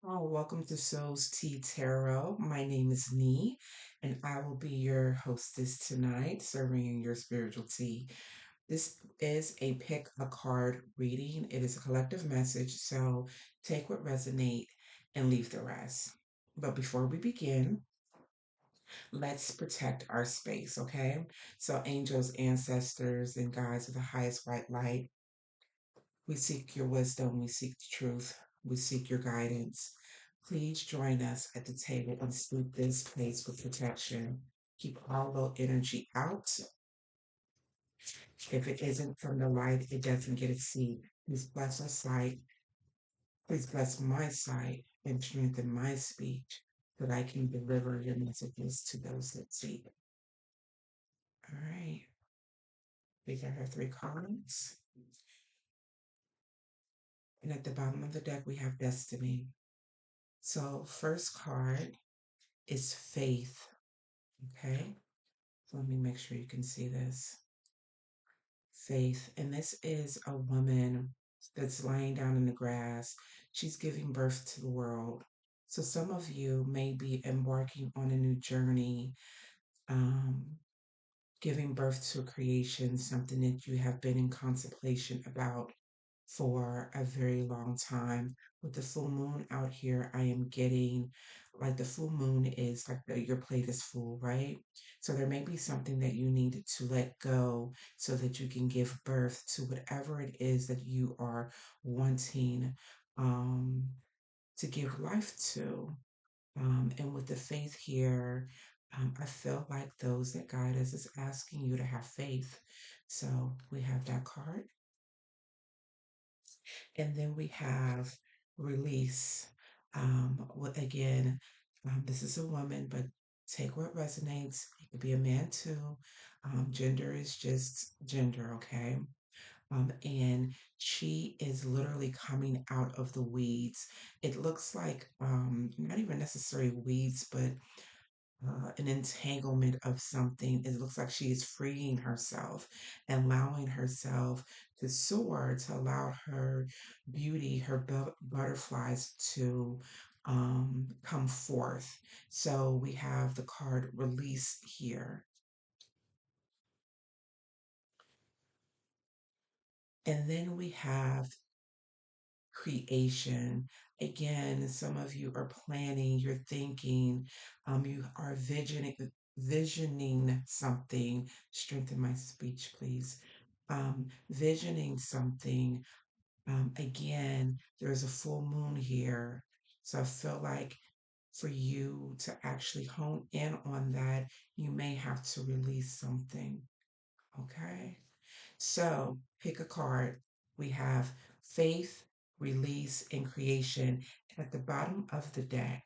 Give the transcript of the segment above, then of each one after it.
Oh, welcome to Soul's Tea Tarot. My name is Nee, and I will be your hostess tonight, serving your spiritual tea. This is a pick a card reading. It is a collective message, so take what resonate and leave the rest. But before we begin, let's protect our space, okay? So, angels, ancestors, and guides of the highest white light, we seek your wisdom, we seek the truth, we seek your guidance. Please join us at the table and sweep this place with protection. Keep all low energy out. If it isn't from the light, it doesn't get a seat. Please bless our sight. Please bless my sight and strengthen my speech so that I can deliver your messages to those that seek. All right. We got our three cards. And at the bottom of the deck, we have destiny. So, first card is faith. Okay. So let me make sure you can see this. Faith. And this is a woman that's lying down in the grass. She's giving birth to the world. So some of you may be embarking on a new journey, um, giving birth to a creation, something that you have been in contemplation about for a very long time. With the full moon out here, I am getting like the full moon is like your plate is full, right? So there may be something that you need to let go so that you can give birth to whatever it is that you are wanting um, to give life to. And with the faith here, I feel like those that guide us is asking you to have faith. So we have that card. And then we have release. Again, this is a woman, but take what resonates. It could be a man too. Gender is just gender, okay? And she is literally coming out of the weeds. It looks like not even necessarily weeds, but an entanglement of something. It looks like she is freeing herself and allowing herself to soar, to allow her beauty, her butterflies to come forth. So we have the card release here. And then we have creation. Again, some of you are planning, you're thinking, you are visioning something. Strengthen my speech, please. Visioning something. Again, there's a full moon here. So I feel like for you to actually hone in on that, you may have to release something. Okay. So pick a card. We have faith, release, and creation. At the bottom of the deck,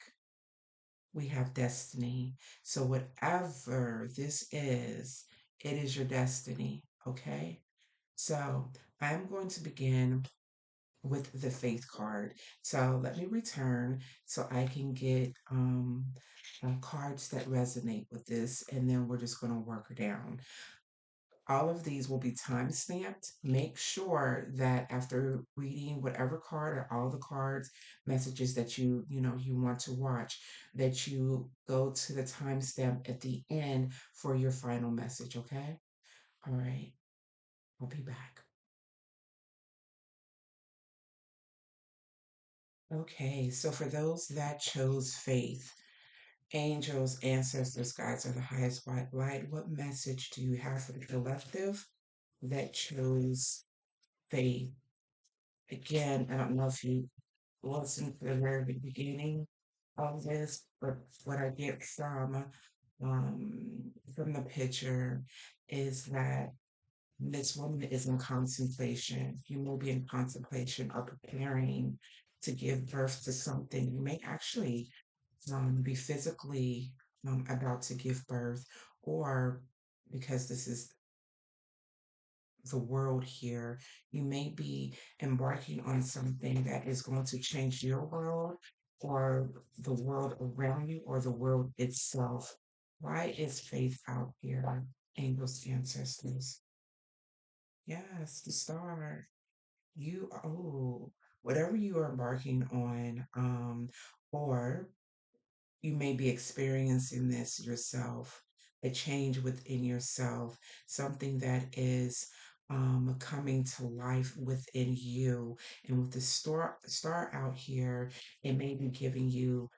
we have destiny. So whatever this is, it is your destiny. Okay. So I'm going to begin with the faith card. So let me return so I can get cards that resonate with this, and then we're just going to work her down. All of these will be time stamped. Make sure that after reading whatever card or all the cards, messages that you want to watch, that you go to the timestamp at the end for your final message, okay? All right. I'll be back. Okay, so for those that chose faith, angels, ancestors, guides are the highest white light. What message do you have for the collective that chose faith? Again, I don't know if you listened to the very beginning of this, but what I get from the picture is that this woman is in contemplation. You may be in contemplation or preparing to give birth to something. You may actually be physically about to give birth, or because this is the world here, you may be embarking on something that is going to change your world or the world around you or the world itself. Why is faith out here? Angels, ancestors. Yes, the star. You, oh, whatever you are embarking on, Or you may be experiencing this yourself, a change within yourself, something that is coming to life within you. And with the star out here, it may be giving you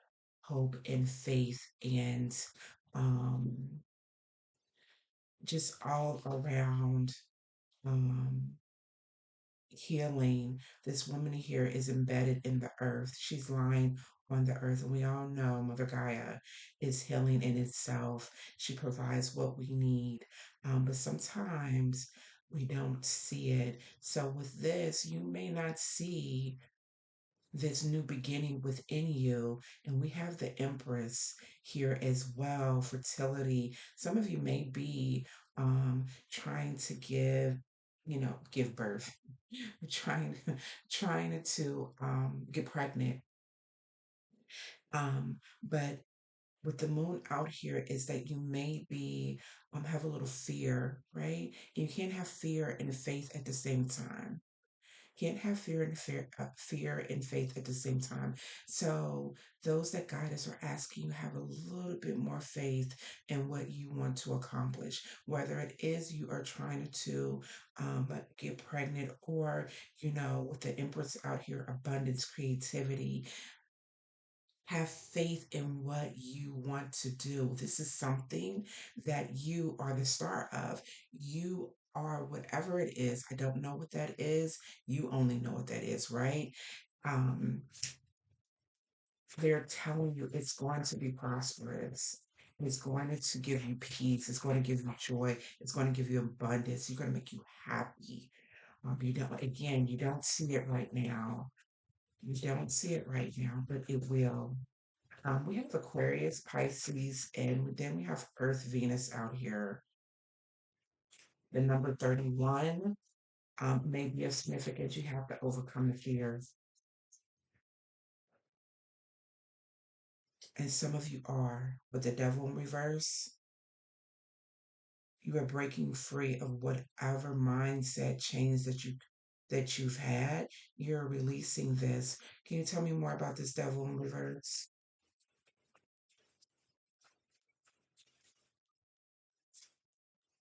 hope and faith and um, just all around um, healing. This woman here is embedded in the earth. She's lying on the earth, and we all know Mother Gaia is healing in itself. She provides what we need, but sometimes we don't see it. So, with this, you may not see this new beginning within you. And we have the Empress here as well, fertility. Some of you may be trying to give birth, trying trying to get pregnant. But with the moon out here is that you may be have a little fear, right? You can't have fear and faith at the same time. Can't have fear and faith at the same time. So those that guide us are asking you to have a little bit more faith in what you want to accomplish, whether it is you are trying to get pregnant, or with the Empress out here, abundance, creativity. Have faith in what you want to do. This is something that you are the star of. You are whatever it is. I don't know what that is. You only know what that is, right? Um, they're telling you it's going to be prosperous. It's going to give you peace. It's going to give you joy. It's going to give you abundance. It's going to make you happy. You don't see it right now. You don't see it right now, but it will. We have Aquarius, Pisces, and then we have Earth, Venus out here. The number 31 may be of significance. You have to overcome the fears. And some of you are. With the devil in reverse, you are breaking free of whatever mindset change that you've had. You're releasing this. Can you tell me more about this devil in reverse?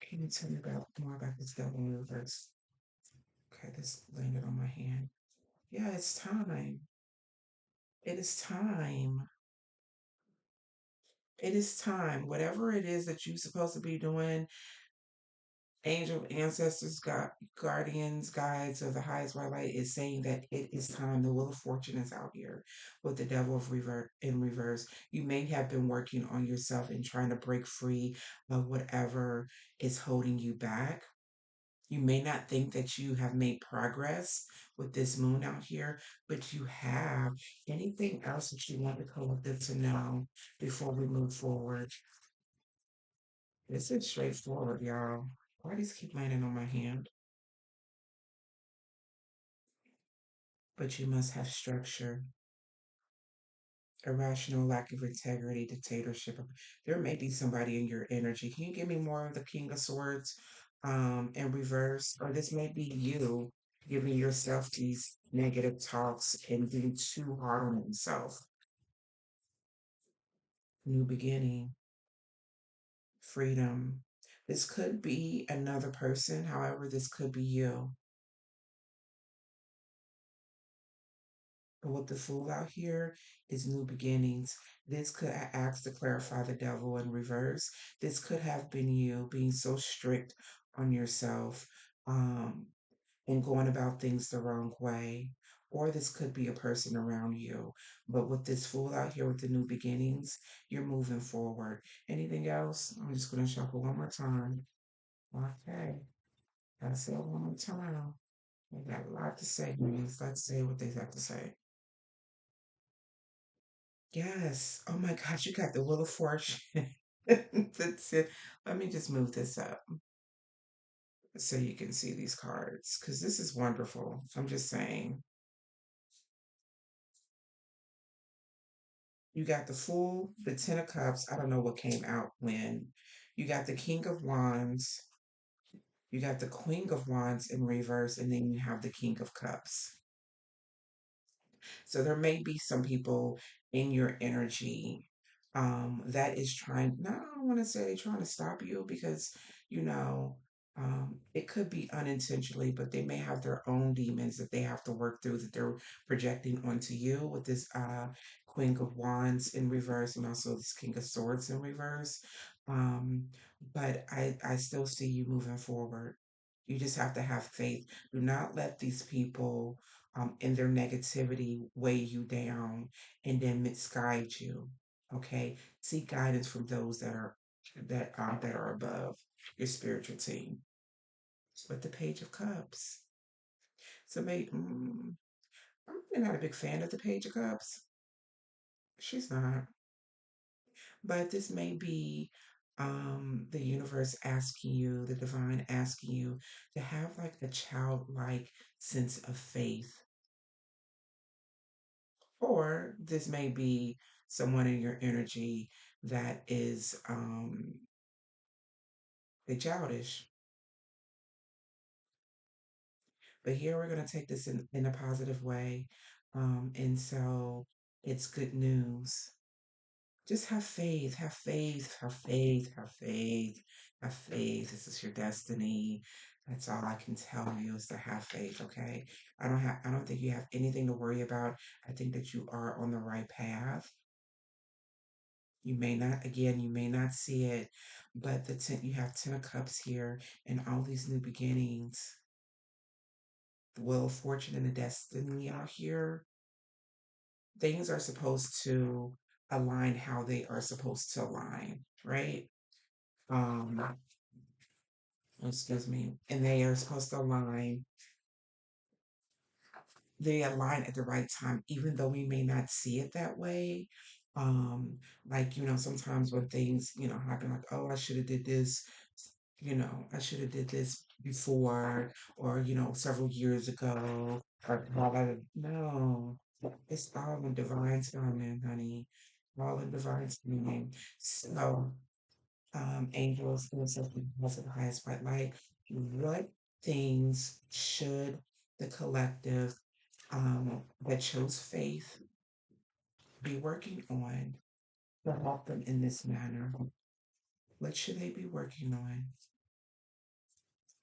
Can you tell me more about this devil in reverse? Okay, this landed on my hand. Yeah, it's time. It is time. It is time. Whatever it is that you're supposed to be doing, angel, ancestors, guardians, guides of the highest white light is saying that it is time. The wheel of fortune is out here with the devil of in reverse. You may have been working on yourself and trying to break free of whatever is holding you back. You may not think that you have made progress with this moon out here, but you have. Anything else that you want the collective to know before we move forward? This is straightforward, y'all. Why these keep landing on my hand? But you must have structure, irrational lack of integrity, dictatorship. There may be somebody in your energy. Can you give me more of the King of Swords in reverse? Or this may be you giving yourself these negative talks and being too hard on yourself. New beginning, freedom. This could be another person. However, this could be you. But with the fool out here is new beginnings. This could ask to clarify the devil in reverse. This could have been you being so strict on yourself um, and going about things the wrong way. Or this could be a person around you. But with this fool out here with the new beginnings, you're moving forward. Anything else? I'm just going to shuffle one more time. Okay. Gotta say it one more time. They got a lot to say, please. Let's say what they have to say. Yes. Oh my gosh, you got the Wheel of Fortune. That's it. Let me just move this up so you can see these cards because this is wonderful. I'm just saying. You got the Fool, the Ten of Cups. I don't know what came out when. You got the King of Wands. You got the Queen of Wands in reverse, and then you have the King of Cups. So there may be some people in your energy that is trying, not, I don't want to say they're trying to stop you because, you know, it could be unintentionally, but they may have their own demons that they have to work through that they're projecting onto you with this Queen of Wands in reverse and also this King of Swords in reverse. Um, but I still see you moving forward. You just have to have faith. Do not let these people in their negativity weigh you down and then misguide you. Okay, seek guidance from those that are above your spiritual team. With the Page of Cups, so maybe I'm really not a big fan of the Page of Cups. She's not, but this may be the universe asking you, the divine asking you to have like a childlike sense of faith. Or this may be someone in your energy that is they childish. But here we're going to take this in a positive way. And so it's good news. Just have faith, have faith, have faith, have faith, have faith. This is your destiny. That's all I can tell you is to have faith, okay? I don't think you have anything to worry about. I think that you are on the right path. You may not, again, you may not see it, but you have 10 of cups here and all these new beginnings. The wheel of fortune and the destiny out here. Things are supposed to align how they are supposed to align, right? Um, excuse me. And they are supposed to align, they align at the right time, even though we may not see it that way. Um, like, sometimes when things, happen, like, oh, I should have did this, I should have did this before, or, several years ago, or blah, blah, blah. No, it's all in divine timing, honey. All in divine timing. So, angels, innocent, of the highest white light, what things should the collective that chose faith be working on to help them in this manner? What should they be working on?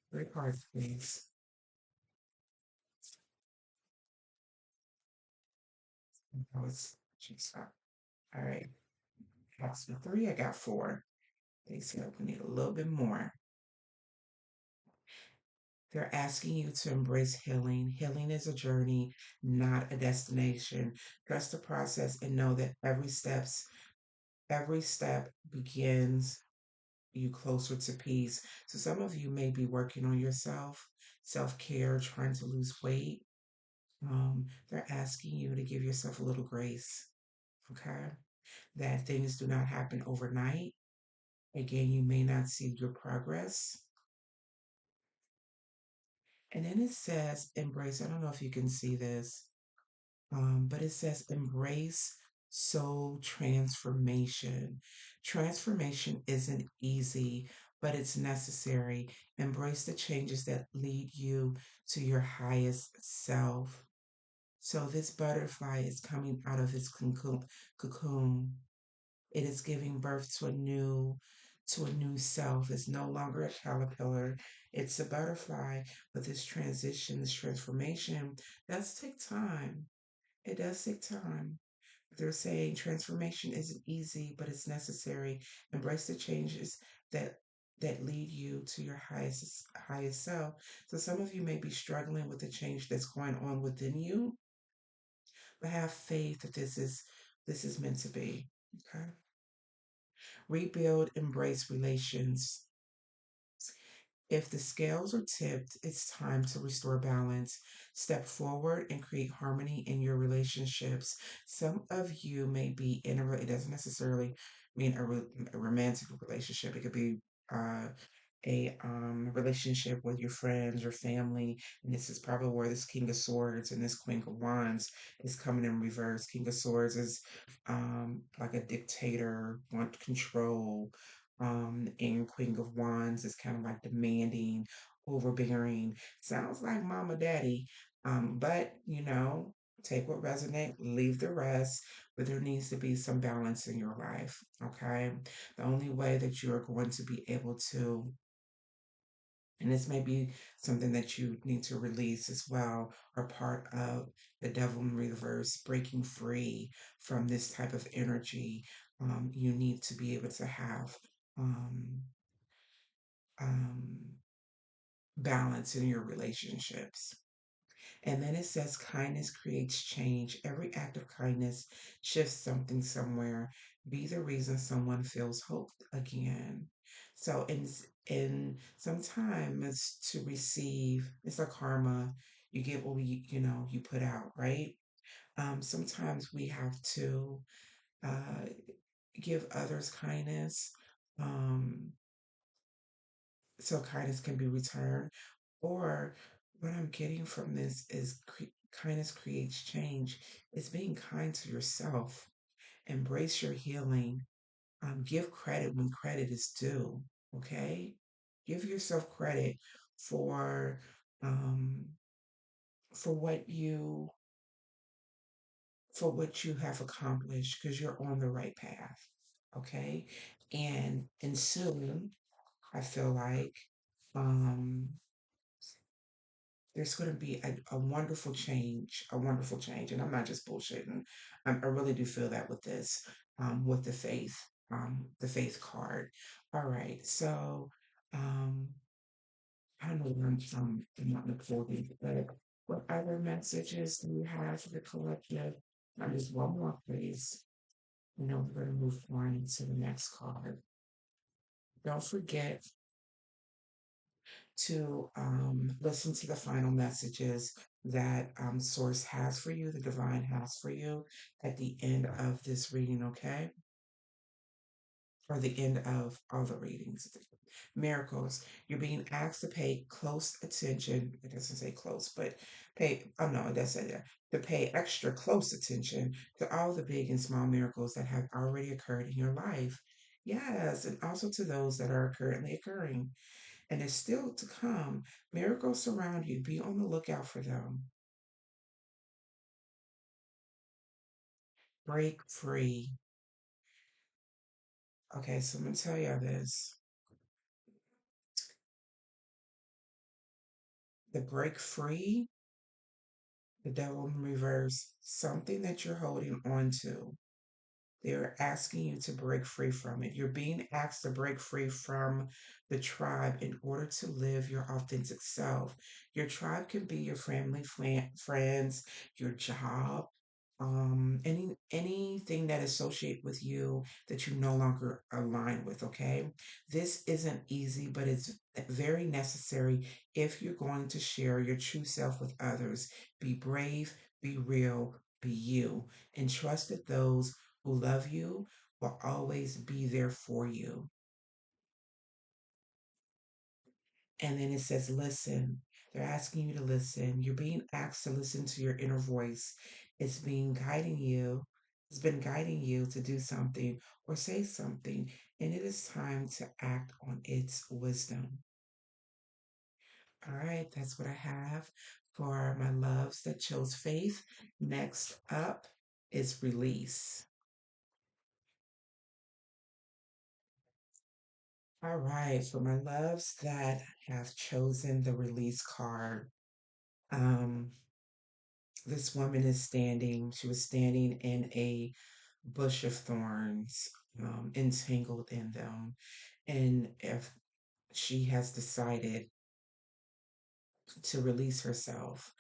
Three cards, please. That was just all right. That's the three. I got four. They said we need a little bit more. They're asking you to embrace healing. Healing is a journey, not a destination. Trust the process and know that every step begins you closer to peace. So some of you may be working on yourself, self-care, trying to lose weight. They're asking you to give yourself a little grace, okay? That things do not happen overnight. Again, you may not see your progress. And then it says embrace. I don't know if you can see this, but it says embrace soul transformation. Transformation isn't easy, but it's necessary. Embrace the changes that lead you to your highest self. So this butterfly is coming out of its cocoon. It is giving birth to a new self. It's no longer a caterpillar. It's a butterfly. But this transition, this transformation, does take time. It does take time. They're saying transformation isn't easy, but it's necessary. Embrace the changes that that lead you to your highest self. So some of you may be struggling with the change that's going on within you, but have faith that this is meant to be. Okay. Rebuild, embrace relations. If the scales are tipped, it's time to restore balance. Step forward and create harmony in your relationships. Some of you may be it doesn't necessarily mean a romantic relationship. It could be uh, a relationship with your friends or family. And this is probably where this King of Swords and this Queen of Wands is coming in reverse. King of Swords is like a dictator, want control. And Queen of Wands is kind of like demanding, overbearing. Sounds like mama daddy. But Take what resonates, leave the rest, but there needs to be some balance in your life. Okay. The only way that you are going to be able to, and this may be something that you need to release as well, or part of the devil in reverse, breaking free from this type of energy. You need to be able to have um, um, balance in your relationships. And then it says kindness creates change. Every act of kindness shifts something somewhere. Be the reason someone feels hope again. So in sometimes it's to receive, it's a karma. You get what you put out, right? Sometimes we have to uh, give others kindness. Um, so kindness can be returned. Or what I'm getting from this is kindness creates change. It's being kind to yourself. Embrace your healing. Give credit when credit is due. Okay, give yourself credit for um, for what you for what you have accomplished because you're on the right path. Okay, and soon I feel like um, there's going to be a wonderful change. And I'm not just bullshitting. I really do feel that with this, with the faith card. All right. So, um, I don't know where I'm not recording, but what other messages do you have for the collective? Just one more, please. We're going to move on to the next card. Don't forget to listen to the final messages that Source has for you, the divine has for you at the end of this reading, okay? Or the end of all the readings. Miracles. You're being asked to pay close attention. It doesn't say close, but oh no, it does say that. To pay extra close attention to all the big and small miracles that have already occurred in your life. Yes, and also to those that are currently occurring and is still to come. Miracles surround you. Be on the lookout for them. Break free. Okay, so I'm going to tell you this. The break free, the devil in reverse, something that you're holding on to. They're asking you to break free from it. You're being asked to break free from the tribe in order to live your authentic self. Your tribe can be your family, friends, your job, anything that associate with you that you no longer align with. Okay, this isn't easy, but it's very necessary if you're going to share your true self with others. Be brave, be real, be you, and trust that those who love you will always be there for you. And then it says, listen. They're asking you to listen. You're being asked to listen to your inner voice. It's being guiding you. It's been guiding you to do something or say something, and it is time to act on its wisdom. All right, that's what I have for my loves that chose faith. Next up is release. All right, for my loves that have chosen the release card, um, this woman is standing, she was standing in a bush of thorns, entangled in them. And if she has decided to release herself.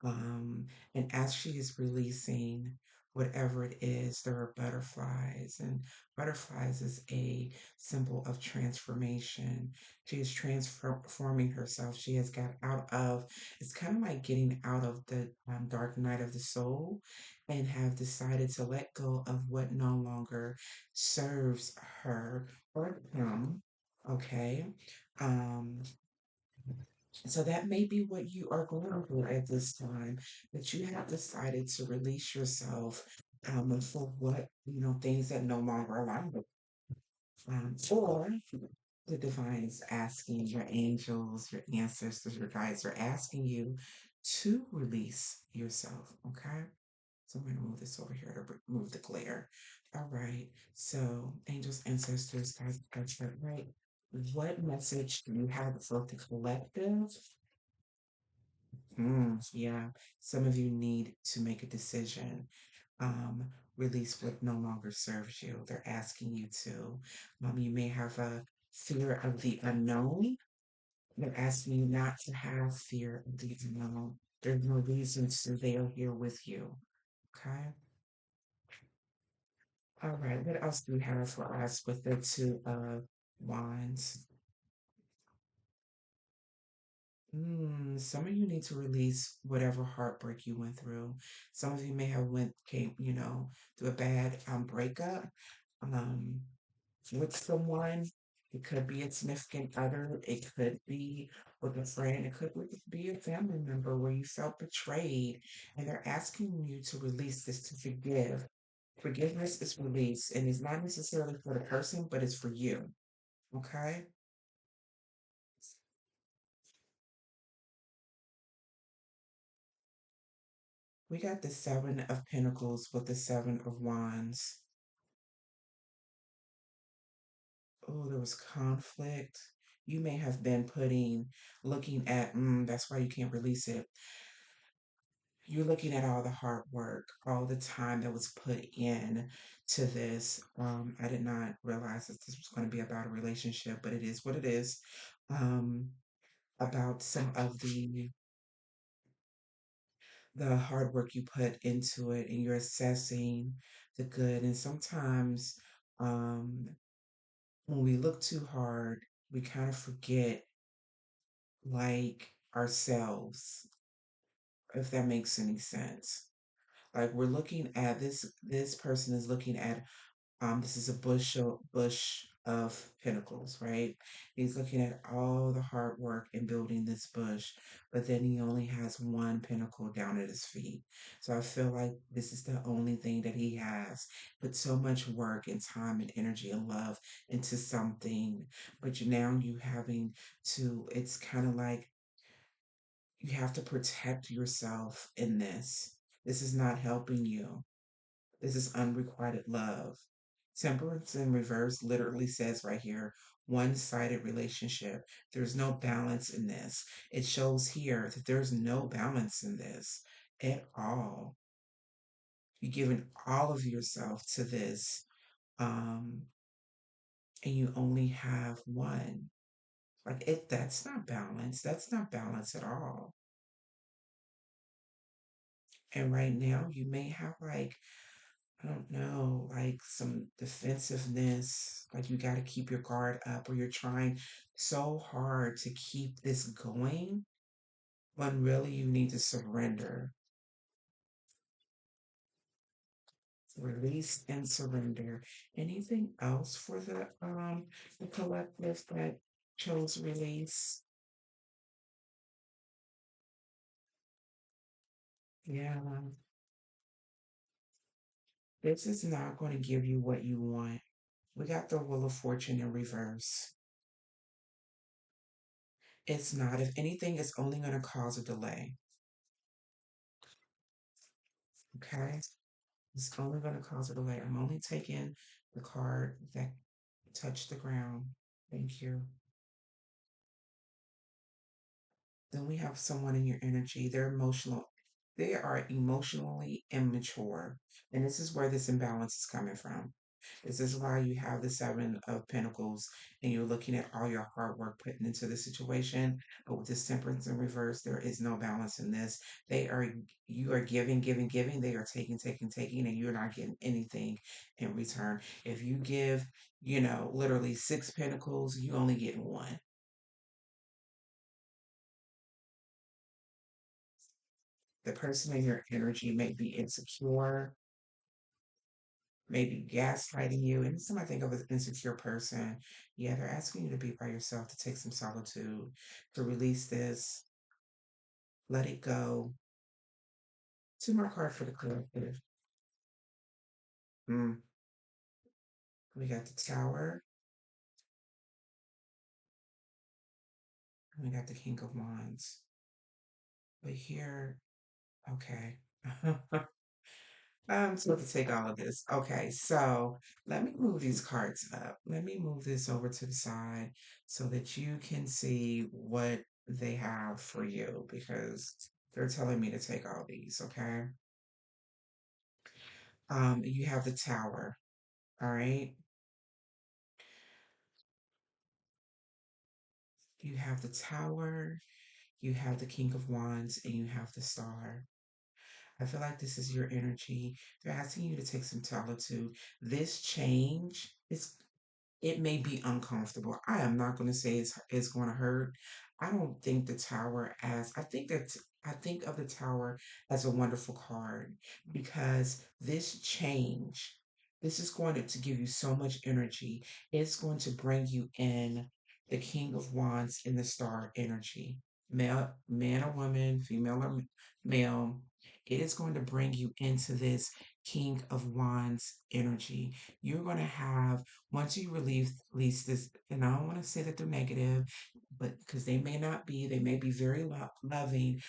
Um, and as she is releasing whatever it is, there are butterflies, and butterflies is a symbol of transformation. She is transforming herself. She has got out of, it's kind of like getting out of the dark night of the soul and have decided to let go of what no longer serves her or him. Okay. Um, so that may be what you are going through at this time, that you have decided to release yourself and for what, things that no longer align with. Or the divine is asking your angels, your ancestors, your guides are asking you to release yourself. Okay. So I'm going to move this over here to remove the glare. All right. So, angels, ancestors, guys, that's right. What message do you have for the collective? Yeah. Some of you need to make a decision. Release what no longer serves you. They're asking you to. You may have a fear of the unknown. They're asking you not to have fear of the unknown. There's no reason to. They are here with you. Okay. All right. What else do we have for us with the two of wands? Some of you need to release whatever heartbreak you went through. Some of you may have through a bad breakup um with someone. It could be a significant other. It could be with a friend. It could be a family member where you felt betrayed, and they're asking you to release this, to forgive. Forgiveness is release, and it's not necessarily for the person, but it's for you. Okay? We got the Seven of Pentacles with the Seven of Wands. Oh, there was conflict. You may have been looking at, that's why you can't release it. You're looking at all the hard work, all the time that was put in to this. I did not realize that this was going to be about a relationship, but it is what it is. Um, about some of the hard work you put into it, and you're assessing the good. And sometimes, um, when we look too hard, we kind of forget like ourselves, if that makes any sense. Like we're looking at this person is looking at this is a bush of pentacles, right? He's looking at all the hard work in building this bush, but then he only has one pentacle down at his feet. So I feel like this is the only thing that he has. Put so much work and time and energy and love into something, but now you having to, it's kind of like you have to protect yourself in this. This is not helping you. This is unrequited love. Temperance in reverse literally says right here, one sided relationship. There's no balance in this. It shows here that there's no balance in this at all. You're giving all of yourself to this, um, and you only have one. That's not balance. That's not balance at all. And right now, you may have I don't know, like some defensiveness, like you got to keep your guard up, or you're trying so hard to keep this going when really you need to surrender, release and surrender. Anything else for the collective that chose release? Yeah, this is not going to give you what you want. We got the Wheel of Fortune in reverse. It's not. If anything, it's only going to cause a delay. Okay? It's only going to cause a delay. I'm only taking the card that touched the ground. Thank you. Then we have someone in your energy. They're emotional. They are emotionally immature. And this is where this imbalance is coming from. This is why you have the Seven of Pentacles and you're looking at all your hard work put into the situation. But with this Temperance in reverse, there is no balance in this. You are giving, giving, giving. They are taking, taking, taking, and you're not getting anything in return. If you give, literally six pentacles, you only get one. The person in your energy may be insecure, maybe gaslighting you. And anytime I think of an insecure person, yeah, they're asking you to be by yourself, to take some solitude, to release this, let it go. Two more cards for the collective. Mm. We got the Tower, and we got the King of Wands. But here, okay. So to take all of this. Okay, so let me move these cards up. Let me move this over to the side so that you can see what they have for you because they're telling me to take all these, okay? You have the tower, all right? You have the tower, you have the King of Wands, and you have the star. I feel like this is your energy. They're asking you to take some solitude. This change is it may be uncomfortable. I am not going to say it's going to hurt. I don't think the tower as I think of the tower as a wonderful card because this change, this is going to give you so much energy. It's going to bring you in the King of Wands in the star energy. Male, man or woman, female or male, it is going to bring you into this King of Wands energy. You're going to have once you release this, and I don't want to say that they're negative, but because they may not be, they may be very loving,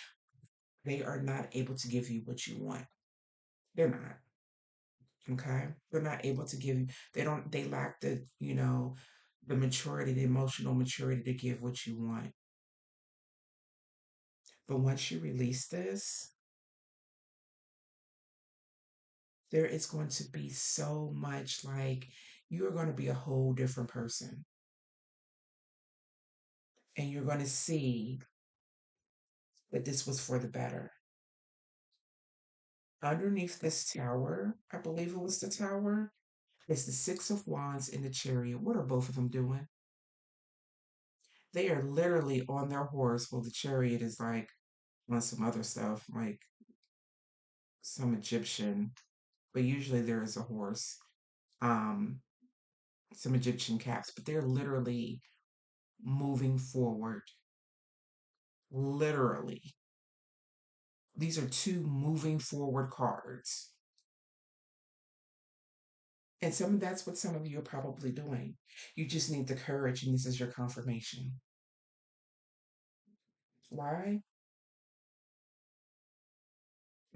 they are not able to give you what you want. They're not, okay? They're not able to give you, they lack the maturity, the emotional maturity to give what you want. But once you release this, there is going to be so much like you are going to be a whole different person. And you're going to see that this was for the better. Underneath this tower, I believe it was the tower, is the Six of Wands in the chariot. What are both of them doing? They are literally on their horse. Well, the chariot is like on some other stuff, like some Egyptian, but usually there is a horse. Um, some Egyptian caps, but they're literally moving forward. Literally. These are two moving forward cards. And that's what some of you are probably doing. You just need the courage, and this is your confirmation. Why?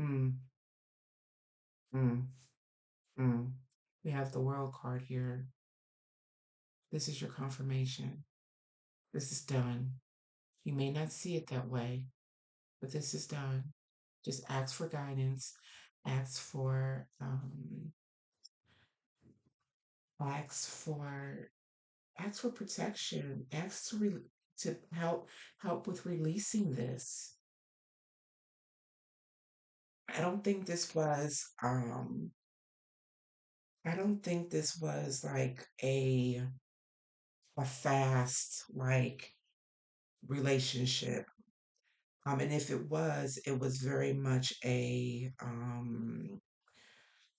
Mm, mm, mm. We have the world card here. This is your confirmation. This is done. You may not see it that way, but this is done. Just ask for guidance. Ask for ask for ask for protection. Ask to help with releasing this. I don't think this was I don't think this was like a fast like relationship. And if it was very much a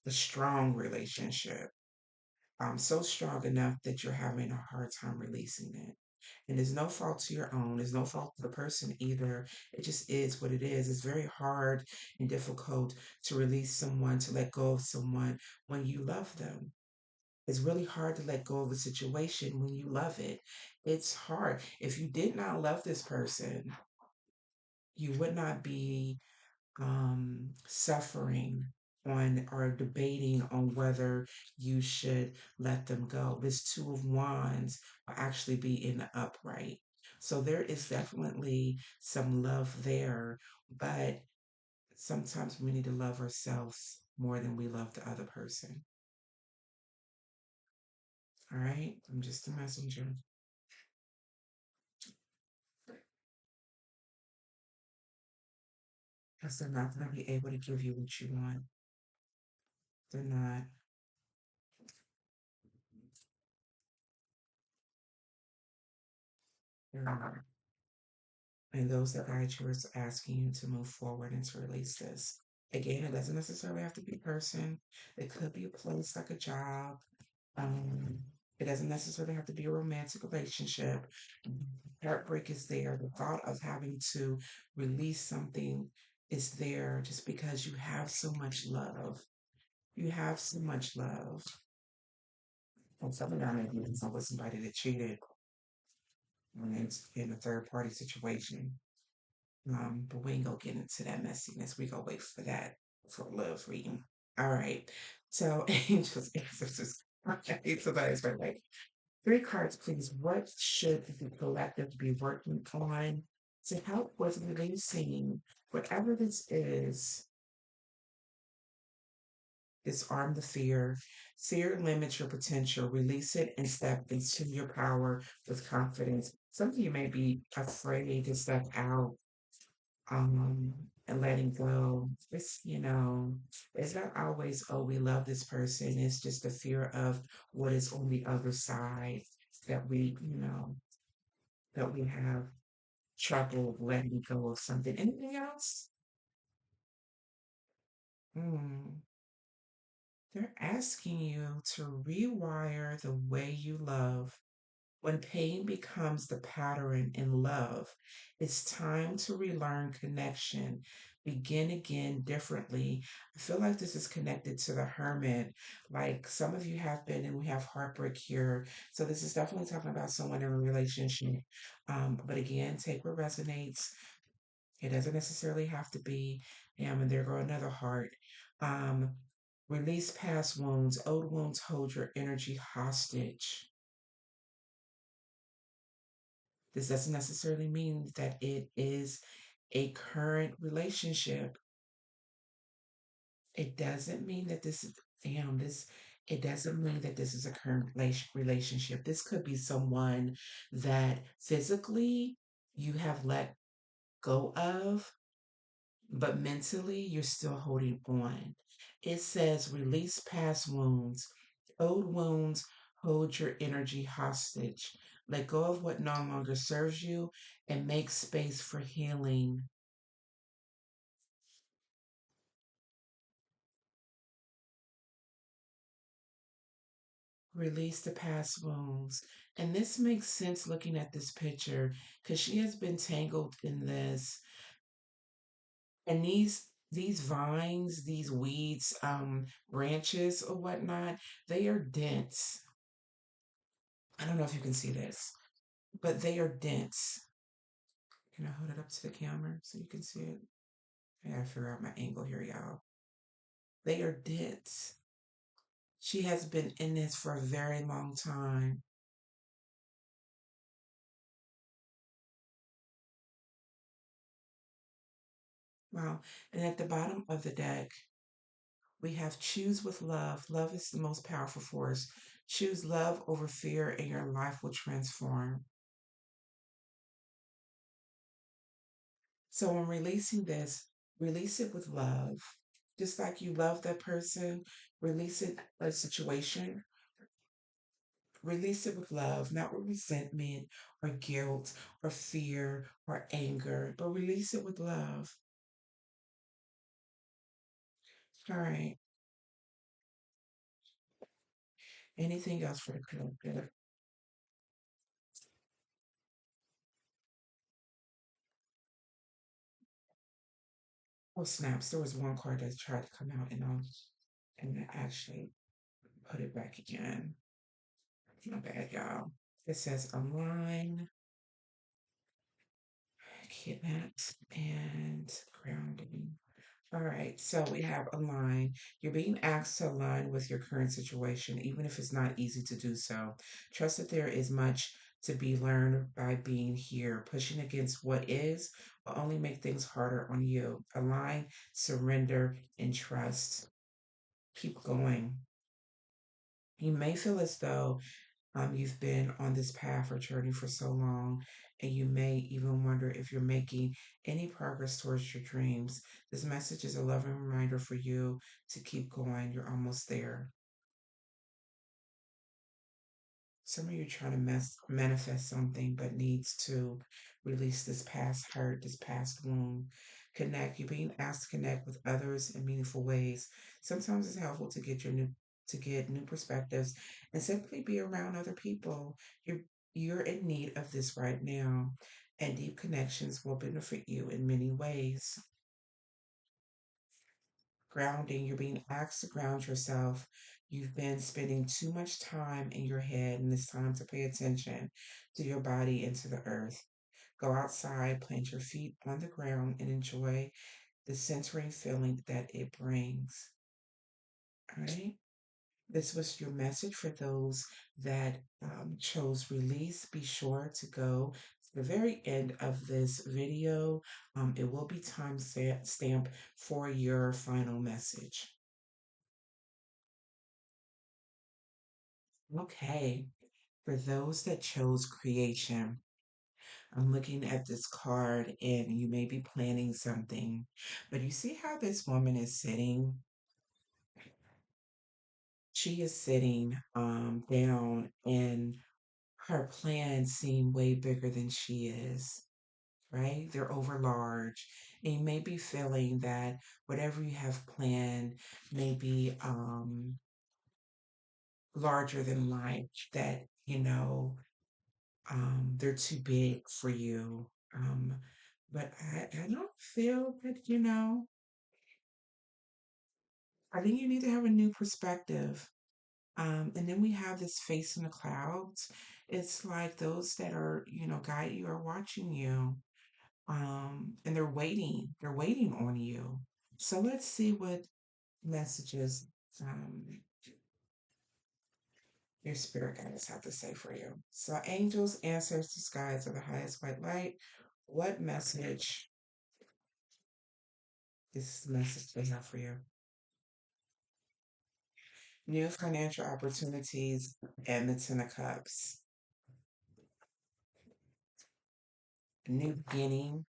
strong relationship. So strong enough that you're having a hard time releasing it. And there's no fault to your own. There's no fault to the person either. It just is what it is. It's very hard and difficult to release someone, to let go of someone when you love them. It's really hard to let go of a situation when you love it. It's hard. If you did not love this person, you would not be suffering on or debating on whether you should let them go. This Two of Wands will actually be in the upright. So there is definitely some love there, but sometimes we need to love ourselves more than we love the other person. All right? I'm just a messenger. Because they're not going to be able to give you what you want. They're not. They're not. And those that guide you are asking you to move forward and to release this. Again, it doesn't necessarily have to be a person. It could be a place like a job. Um, it doesn't necessarily have to be a romantic relationship. Heartbreak is there. The thought of having to release something is there just because you have so much love. You have so much love. And something I may be with somebody that cheated when it's in a third party situation. But we ain't gonna get into that messiness. We gonna wait for that for love reading. All right. So angels answers this. Okay, so that is right. Like three cards, please. What should the collective be working on to help with releasing whatever this is? Disarm the fear. Fear limits your potential. Release it and step into your power with confidence. Some of you may be afraid to step out um and letting go. It's not always, oh, we love this person. It's just the fear of what is on the other side that we have trouble letting go of something. Anything else? Hmm. They're asking you to rewire the way you love. When pain becomes the pattern in love, it's time to relearn connection, begin again differently. I feel like this is connected to the hermit. Like some of you have been, and we have heartbreak here. So this is definitely talking about someone in a relationship. But again, take what resonates. It doesn't necessarily have to be, and there go another heart. Um, Release past wounds. Old wounds hold your energy hostage. This doesn't necessarily mean that it is a current relationship. It doesn't mean that this is, damn, this, it doesn't mean that this is a current relationship. This could be someone that physically you have let go of, but mentally you're still holding on. It says release past wounds. Old wounds hold your energy hostage. Let go of what no longer serves you and make space for healing. Release the past wounds. And this makes sense looking at this picture because she has been tangled in this. And these vines, these weeds, branches or whatnot, they are dense. I don't know if you can see this, but they are dense. Can I hold it up to the camera so you can see it? I gotta figure out my angle here, y'all. They are dense. She has been in this for a very long time. Wow. And at the bottom of the deck, we have choose with love. Love is the most powerful force. Choose love over fear, and your life will transform. So, when releasing this, release it with love. Just like you love that person, release it a situation, release it with love, not with resentment or guilt or fear or anger, but release it with love. All right. Anything else for the collective? Oh, snaps. There was one card that tried to come out and I actually put it back again. My bad, y'all. It says align, kidnapped, and grounding. All right, so we have align. You're being asked to align with your current situation, even if it's not easy to do so. Trust that there is much to be learned by being here. Pushing against what is will only make things harder on you. Align, surrender, and trust. Keep going. You may feel as though you've been on this path or journey for so long, and you may even wonder if you're making any progress towards your dreams. This message is a loving reminder for you to keep going. You're almost there. Some of you are trying to manifest something, but needs to release this past hurt, this past wound. Connect. You're being asked to connect with others in meaningful ways. Sometimes it's helpful to get new perspectives and simply be around other people. You're in need of this right now, and deep connections will benefit you in many ways. Grounding, you're being asked to ground yourself. You've been spending too much time in your head, and it's time to pay attention to your body and to the earth. Go outside, plant your feet on the ground, and enjoy the centering feeling that it brings. All right. This was your message for those that chose release. Be sure to go to the very end of this video. It will be time stamp for your final message. Okay. For those that chose creation, I'm looking at this card and you may be planning something, but you see how this woman is sitting? She is sitting down and her plans seem way bigger than she is, right? They're over large. And you may be feeling that whatever you have planned may be larger than life, that, they're too big for you. But I don't feel that, I think you need to have a new perspective. And then we have this face in the clouds. It's like those that are, guide you are watching you. And they're waiting on you. So let's see what messages um, your spirit guides have to say for you. So, angels, ancestors, guides of the highest white light, what message is the message they have for you? New financial opportunities and the Ten of Cups. A new beginning,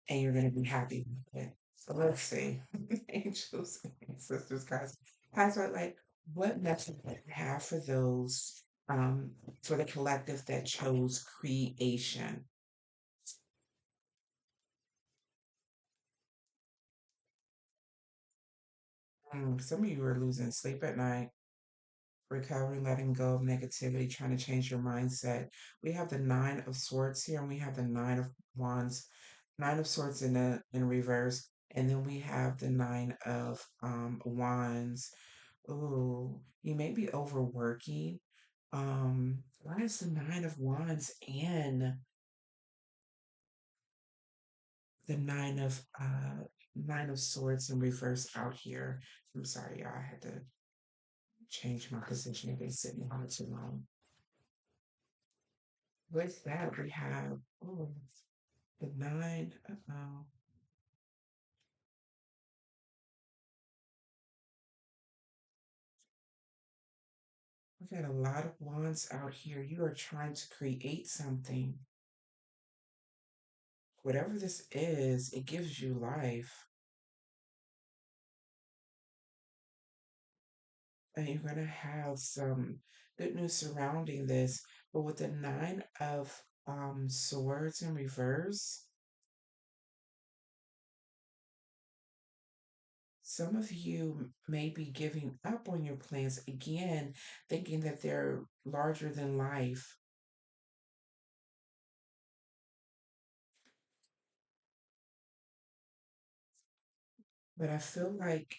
and you're going to be happy with it. So let's see. Angels, ancestors, guides, highest white light, what message do you have for those, for the collective that chose creation? Some of you are losing sleep at night, recovering, letting go of negativity, trying to change your mindset. We have the Nine of Swords here, and we have the Nine of Wands, Nine of Swords in reverse, and then we have the Nine of Wands. Ooh, you may be overworking. Why is the Nine of Wands and the Nine of Swords in reverse out here? I'm sorry, y'all. I had to change my position. I've been sitting on it too long. With that, we have the nine. We got a lot of wands out here. You are trying to create something. Whatever this is, it gives you life. And you're going to have some good news surrounding this. But with the nine of swords in reverse, some of you may be giving up on your plans again, thinking that they're larger than life. But I feel like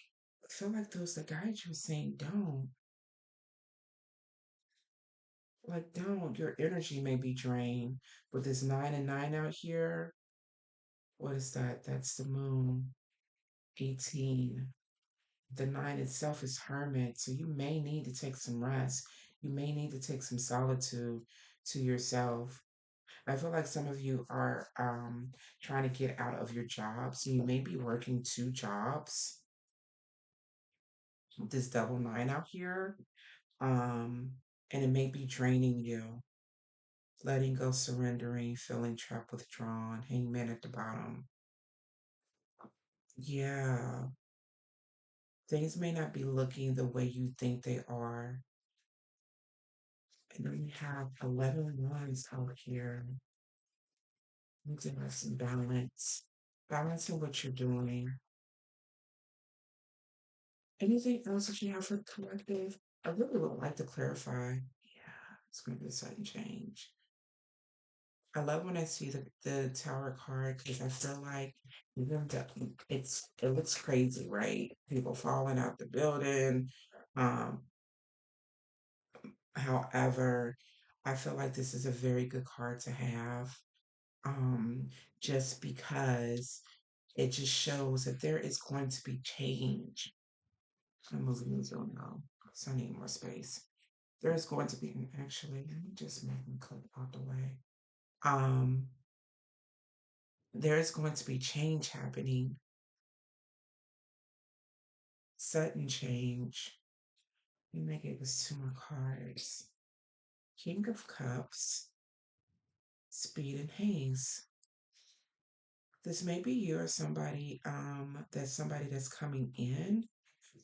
those that guide you are saying don't. Like don't. Your energy may be drained. With this nine and nine out here, what is that? That's the moon. 18. The nine itself is hermit. So you may need to take some rest. You may need to take some solitude to yourself. I feel like some of you are trying to get out of your job. So you may be working two jobs. This double nine out here. Um, and it may be draining you. Letting go, surrendering, feeling trapped, withdrawn, hangman at the bottom. Yeah, things may not be looking the way you think they are. And then we have 11 wands out here. You can have some balance. Balance in what you're doing. Anything else that you have for collective? I really would like to clarify. Yeah, it's going to be a sudden change. I love when I see the tower card because I feel like even the, it looks crazy, right? People falling out the building. Um, However, I feel like this is a very good card to have. Um, just because it just shows that there is going to be change. I'm moving these on now, so I need more space. There's going to be, actually, let me just move and clip out the way. Um, there is going to be change happening, sudden change. You may give us two more cards. King of Cups, Speed and Haze. This may be you or somebody that's somebody that's coming in.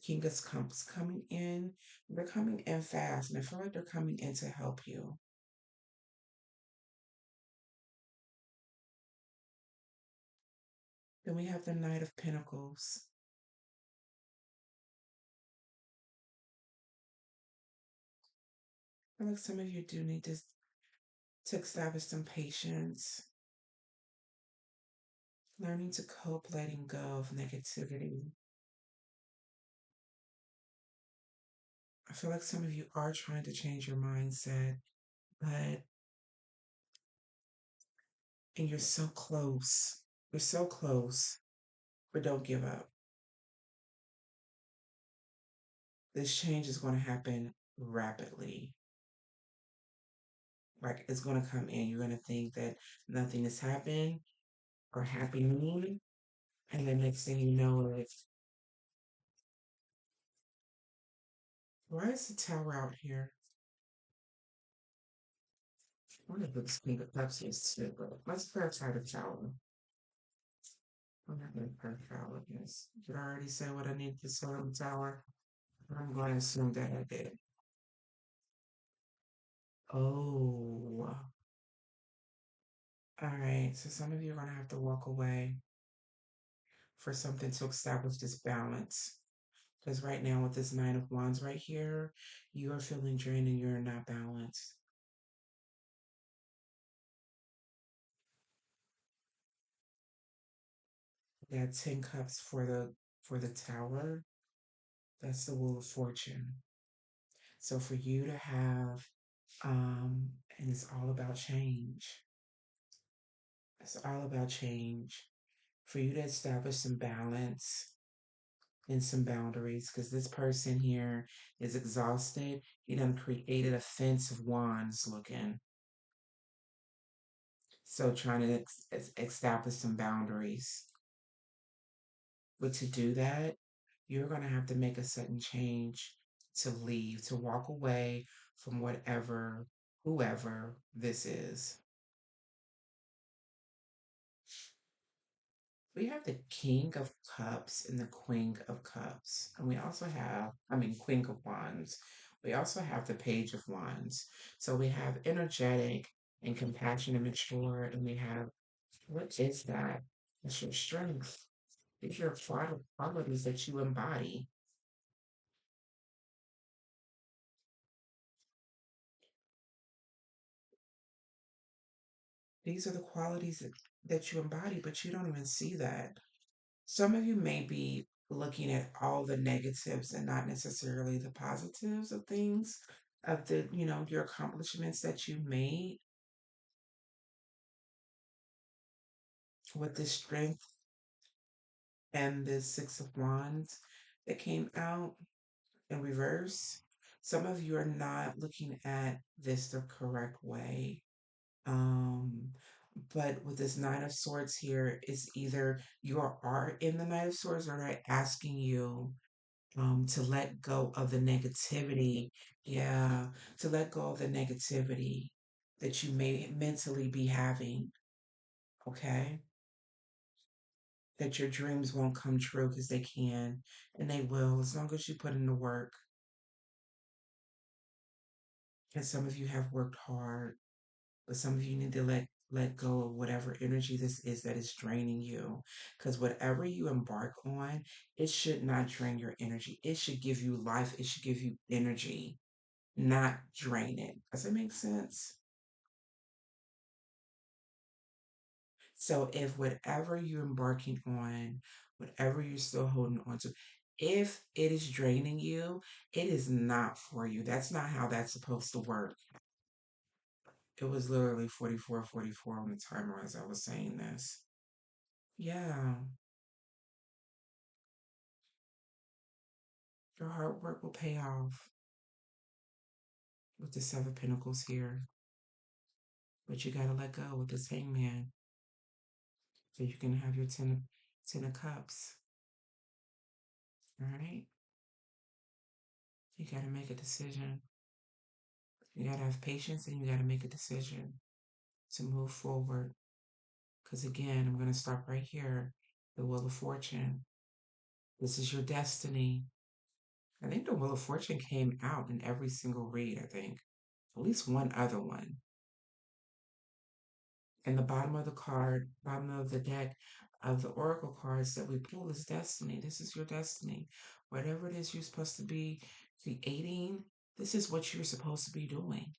King of Cups coming in. They're coming in fast, and I feel like they're coming in to help you. Then we have the Knight of Pentacles. I feel like some of you do need to establish some patience, learning to cope, letting go of negativity. I feel like some of you are trying to change your mindset, but and you're so close. You're so close, but don't give up. This change is going to happen rapidly. Like it's going to come in. You're going to think that nothing is happening or happening, and the next thing you know, it's why is the tower out here? I wonder if it's King of Cups is too, but let's clarify the tower. I'm not going to clarify all of this. Did I already say what I need to say on the tower? I'm going to assume that I did. Oh, all right. So some of you are going to have to walk away for something to establish this balance. Because right now, with this Nine of Wands right here, you are feeling drained and you're not balanced. That 10 cups for the tower, that's the Wheel of Fortune. So for you to have, and it's all about change. It's all about change. For you to establish some balance and some boundaries, because this person here is exhausted. He done created a fence of wands looking. So trying to establish some boundaries. But to do that, you're going to have to make a sudden change to leave, to walk away from whatever, whoever this is. We have the King of Cups and the Queen of Cups. And we also have, Queen of Wands. We also have the Page of Wands. So we have energetic and compassionate, mature, and we have, what is that? It's your strength. These are qualities that you embody. These are the qualities that you embody, but you don't even see that. Some of you may be looking at all the negatives and not necessarily the positives of things, of your accomplishments that you made with this strength and this Six of Wands that came out in reverse. Some of you are not looking at this the correct way. Um, but with this Nine of Swords here, it's either you are in the Knight of Swords or they're asking you to let go of the negativity. Yeah, to let go of the negativity that you may mentally be having. Okay, that your dreams won't come true because they can, and they will as long as you put in the work. And some of you have worked hard, but some of you need to let go of whatever energy this is that is draining you, because whatever you embark on, it should not drain your energy. It should give you life. It should give you energy, not drain it. Does that make sense? So if whatever you're embarking on, whatever you're still holding on to, if it is draining you, it is not for you. That's not how that's supposed to work. It was literally 44, on the timer as I was saying this. Yeah. Your hard work will pay off with the Seven of Pentacles here. But you got to let go with this Hangman so you can have your ten of Cups. All right? You got to make a decision. You got to have patience and you got to make a decision to move forward. Because again, I'm going to stop right here. The Wheel of Fortune. This is your destiny. I think the Wheel of Fortune came out in every single read, I think. At least one other one. And the bottom of the card, bottom of the deck of the Oracle cards that we pull is destiny. This is your destiny. Whatever it is you're supposed to be creating, this is what you're supposed to be doing.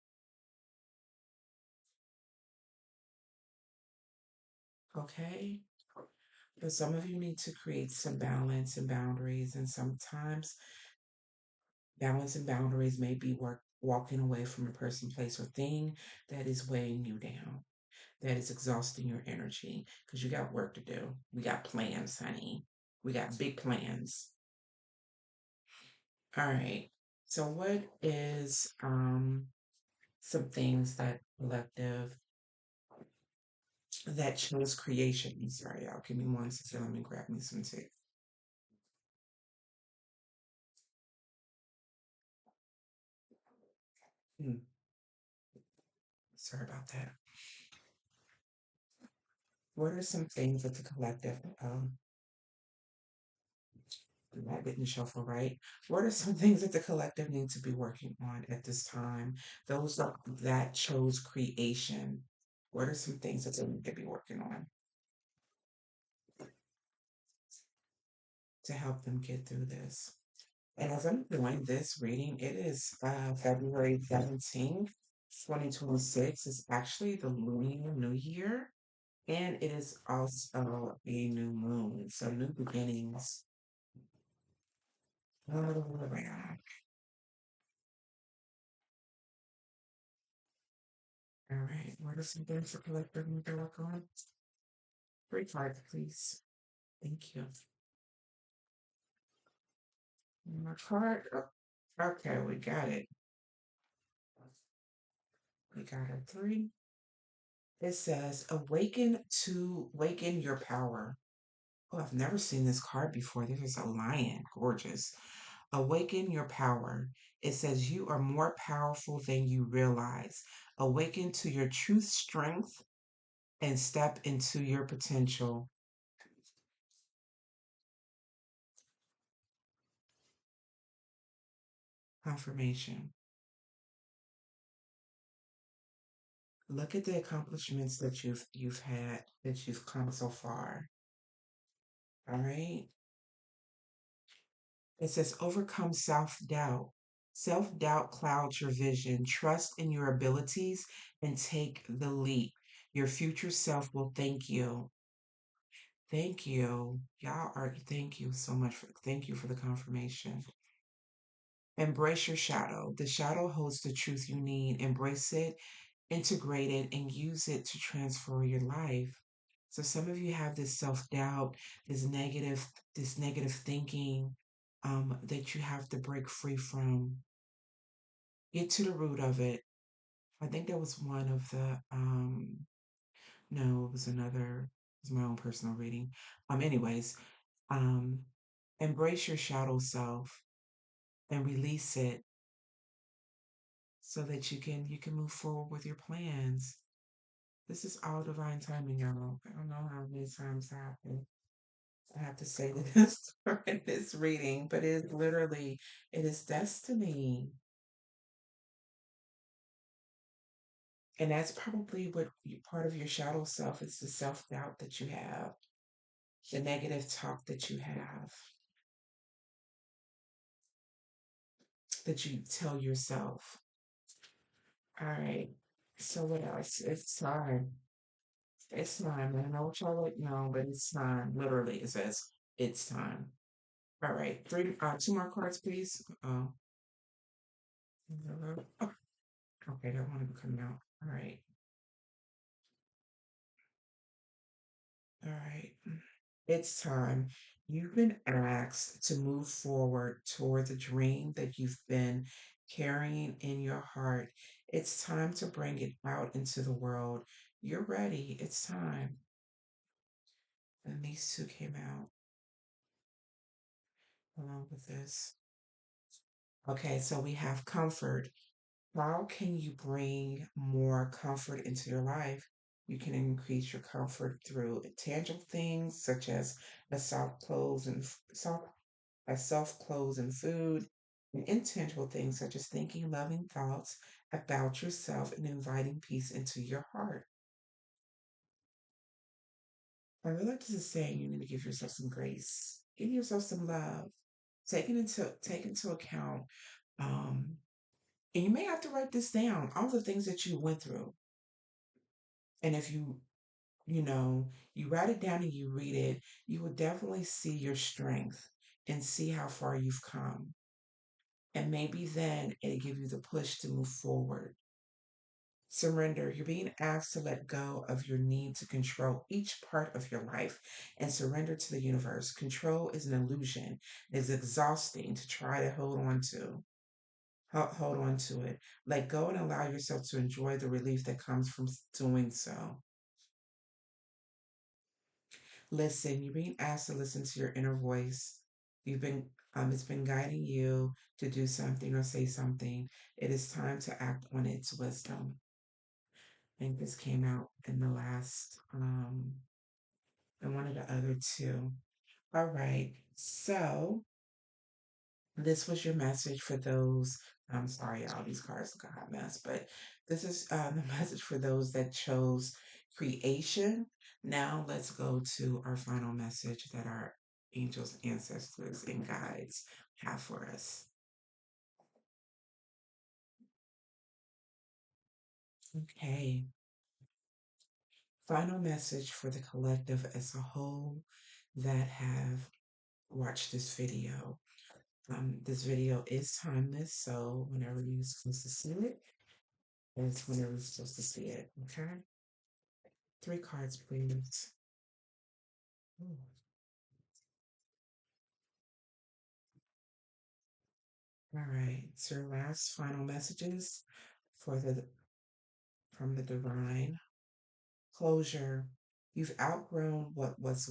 Okay? But some of you need to create some balance and boundaries, and sometimes balance and boundaries may be walking away from a person, place, or thing that is weighing you down, that is exhausting your energy, because you got work to do. We got plans, honey. We got big plans. All right. So what is some things that collective that chose creation? Sorry, y'all. Give me 1 second. Let me grab me some tea. Hmm. Sorry about that. What are some things that the collective that didn't shuffle right? What are some things that the collective needs to be working on at this time? Those that chose creation. What are some things that they need to be working on to help them get through this? And as I'm doing this reading, it is February 17th, 2026. It's actually the Lunar New Year, and it is also a new moon. So new beginnings. Oh, yeah. All right. What are some things for collective need to work on? Three cards, please. Thank you. My card. Okay, we got it. We got a three. It says, awaken your power. Oh, I've never seen this card before. This is a lion. Gorgeous. Awaken your power. It says, you are more powerful than you realize. Awaken to your true strength and step into your potential. Confirmation. Look at the accomplishments that you've had, that you've come so far. All right. It says overcome self-doubt. Self-doubt clouds your vision. Trust in your abilities and take the leap. Your future self will thank you. Thank you. Thank you so much. Thank you for the confirmation. Embrace your shadow. The shadow holds the truth you need. Embrace it, integrate it, and use it to transform your life. So some of you have this self-doubt, this negative thinking that you have to break free from. Get to the root of it. I think that was one of the no, it was another, it was my own personal reading. Anyways, um embrace your shadow self and release it so that you can move forward with your plans. This is all divine timing, y'all. I don't know how many times I have to say this in this reading, but it is destiny. And that's probably what part of your shadow self is, the self doubt that you have, the negative talk that you have, that you tell yourself. All right. So what else? It's time. It's time. I don't know what y'all like now, but it's time. Literally, it says it's time. All right. Two more cards, please. Oh, okay, that one will come out. All right. All right. It's time. You've been asked to move forward toward the dream that you've been carrying in your heart. It's time to bring it out into the world. You're ready. It's time. And these two came out along with this. Okay, so we have comfort. How can you bring more comfort into your life? You can increase your comfort through tangible things such as a soft clothes and soft, a soft clothes and food, and intangible things such as thinking loving thoughts about yourself and inviting peace into your heart. I feel like this is saying you need to give yourself some grace, give yourself some love, take into account. Um, and you may have to write this down, all the things that you went through. And if you know, you write it down and you read it, you will definitely see your strength and see how far you've come. And maybe then it'll give you the push to move forward. Surrender. You're being asked to let go of your need to control each part of your life and surrender to the universe. Control is an illusion. It's exhausting to try to hold on to. Hold on to it. Let go and allow yourself to enjoy the relief that comes from doing so. Listen, you're being asked to listen to your inner voice. You've been it's been guiding you to do something or say something. It is time to act on its wisdom. I think this came out in the last in one of the other two. All right. So this was your message for those. I'm sorry, all these cards look a hot mess, but this is the message for those that chose creation. Now let's go to our final message that our angels, ancestors, and guides have for us. Okay. Final message for the collective as a whole that have watched this video. This video is timeless, so whenever you're supposed to see it, it's whenever you're supposed to see it. Okay. Three cards, please. Ooh. All right. It's your last final messages for the from the divine. Closure. You've outgrown what once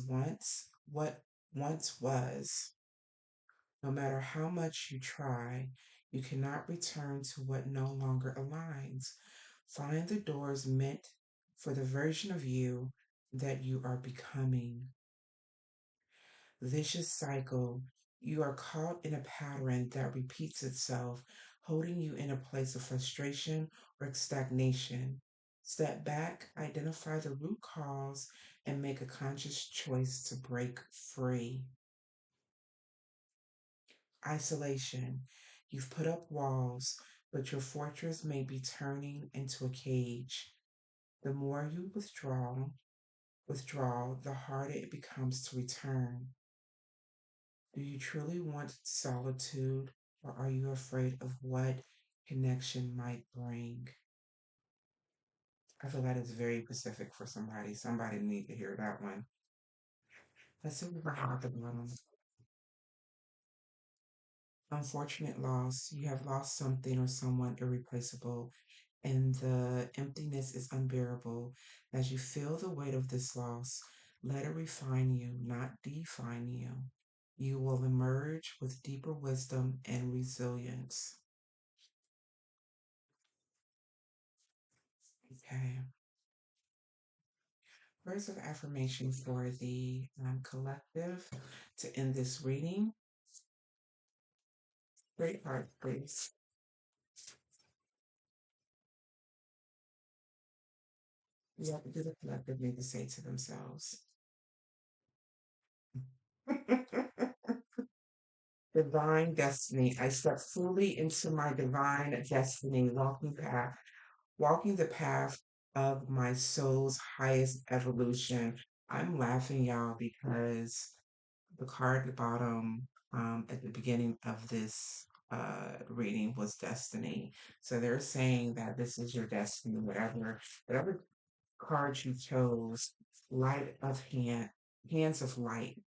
was. No matter how much you try, you cannot return to what no longer aligns. Find the doors meant for the version of you that you are becoming. Vicious cycle. You are caught in a pattern that repeats itself, holding you in a place of frustration or stagnation. Step back, identify the root cause, and make a conscious choice to break free. Isolation. You've put up walls, but your fortress may be turning into a cage. The more you withdraw, the harder it becomes to return. Do you truly want solitude, or are you afraid of what connection might bring? I feel that is very specific for somebody. Somebody need to hear that one. Let's see what we have at the bottom. Unfortunate loss. You have lost something or someone irreplaceable, and the emptiness is unbearable. As you feel the weight of this loss, let it refine you, not define you. You will emerge with deeper wisdom and resilience. Okay. Words of affirmation for the collective to end this reading. Great heart, please. What do the collective need to say to themselves? Divine destiny. I step fully into my divine destiny, walking the path of my soul's highest evolution. I'm laughing, y'all, because the card at the bottom at the beginning of this reading was destiny. So they're saying that this is your destiny, whatever card you chose, light of hand, hands of light.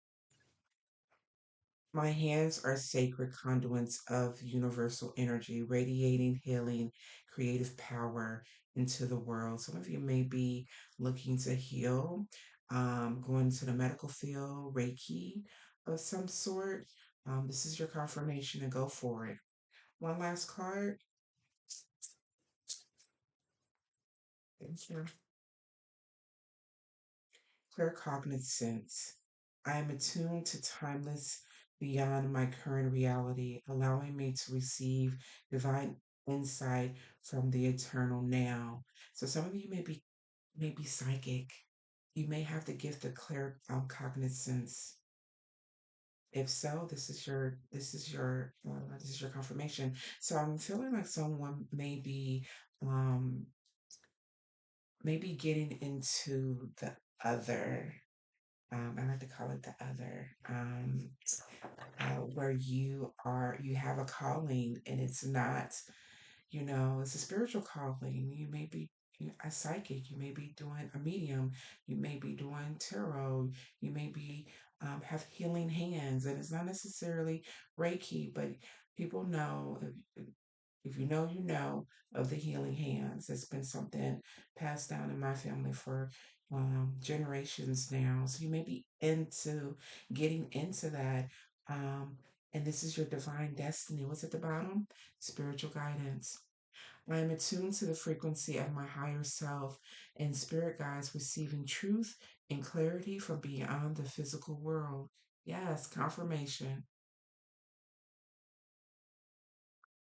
My hands are sacred conduits of universal energy, radiating healing, creative power into the world. Some of you may be looking to heal, going to the medical field, Reiki of some sort. This is your confirmation and go for it. One last card. Thank you. Clear cognizance. I am attuned to timeless beyond my current reality, allowing me to receive divine insight from the eternal now. So some of you may be psychic. You may have the gift of clear cognizance. If so, this is your confirmation. So I'm feeling like someone um maybe getting into the other. I like to call it the other, where you have a calling and it's not, it's a spiritual calling. You may be a psychic, you may be doing a medium, you may be doing tarot, you may be have healing hands, and it's not necessarily Reiki, but people know if you know of the healing hands. It's been something passed down in my family for generations now. So you may be into getting into that. Um, and this is your divine destiny. What's at the bottom? Spiritual guidance. I am attuned to the frequency of my higher self and spirit guides receiving truth and clarity from beyond the physical world. Yes, confirmation.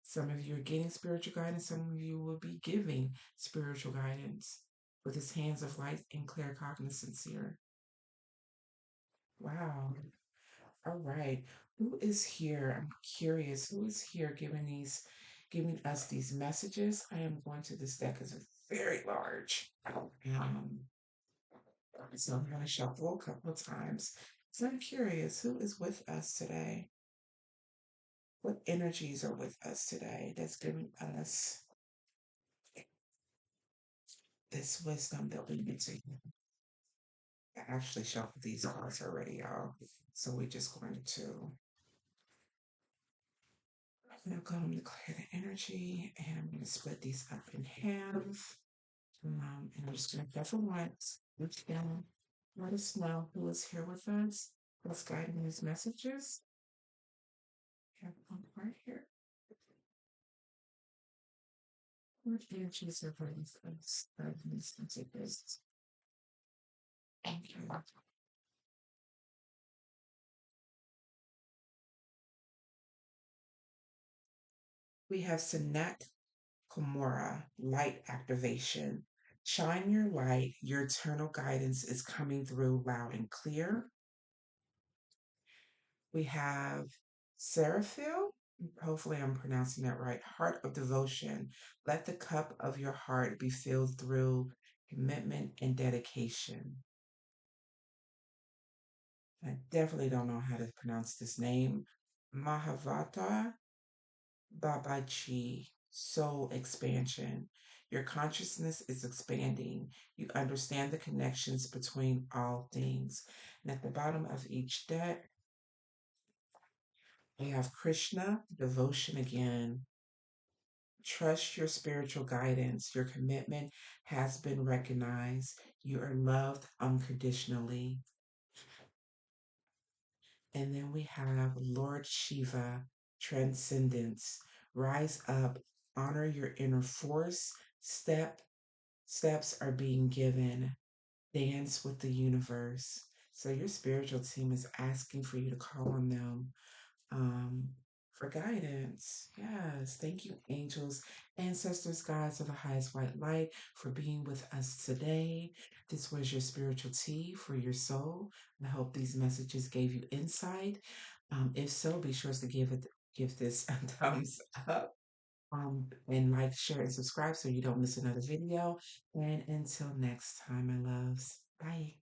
Some of you are getting spiritual guidance, some of you will be giving spiritual guidance with his hands of light and clear cognizance here. Wow. All right. Who is here? I'm curious. Who is here giving us these messages? I am going to this deck is very large. So I'm going to shuffle a couple of times. So I'm curious, who is with us today? What energies are with us today that's giving us this wisdom that we need to I actually shuffled these cards already, y'all. So we're just going to now go and clear the energy, and I'm going to split these up in half. And I'm just going to shuffle once. Each down. Let us know who is here with us. What's guiding these messages. We have one part here. What energies are bringing us guiding these messages? Okay. We have Sanat Komora, light activation. Shine your light. Your eternal guidance is coming through loud and clear. We have Seraphil. Hopefully, I'm pronouncing that right. Heart of devotion. Let the cup of your heart be filled through commitment and dedication. I definitely don't know how to pronounce this name. Mahavata Babaji, soul expansion. Your consciousness is expanding. You understand the connections between all things. And at the bottom of each deck, we have Krishna, devotion again. Trust your spiritual guidance. Your commitment has been recognized. You are loved unconditionally. And then we have Lord Shiva, transcendence. Rise up, honor your inner force. Steps are being given. Dance with the universe. So your spiritual team is asking for you to call on them um, for guidance. Yes, thank you, angels, ancestors, guides of the highest white light, for being with us today. This was your spiritual tea for your soul. I hope these messages gave you insight. If so, be sure to give this a thumbs up. And like, share, and subscribe so you don't miss another video. And until next time, my loves. Bye.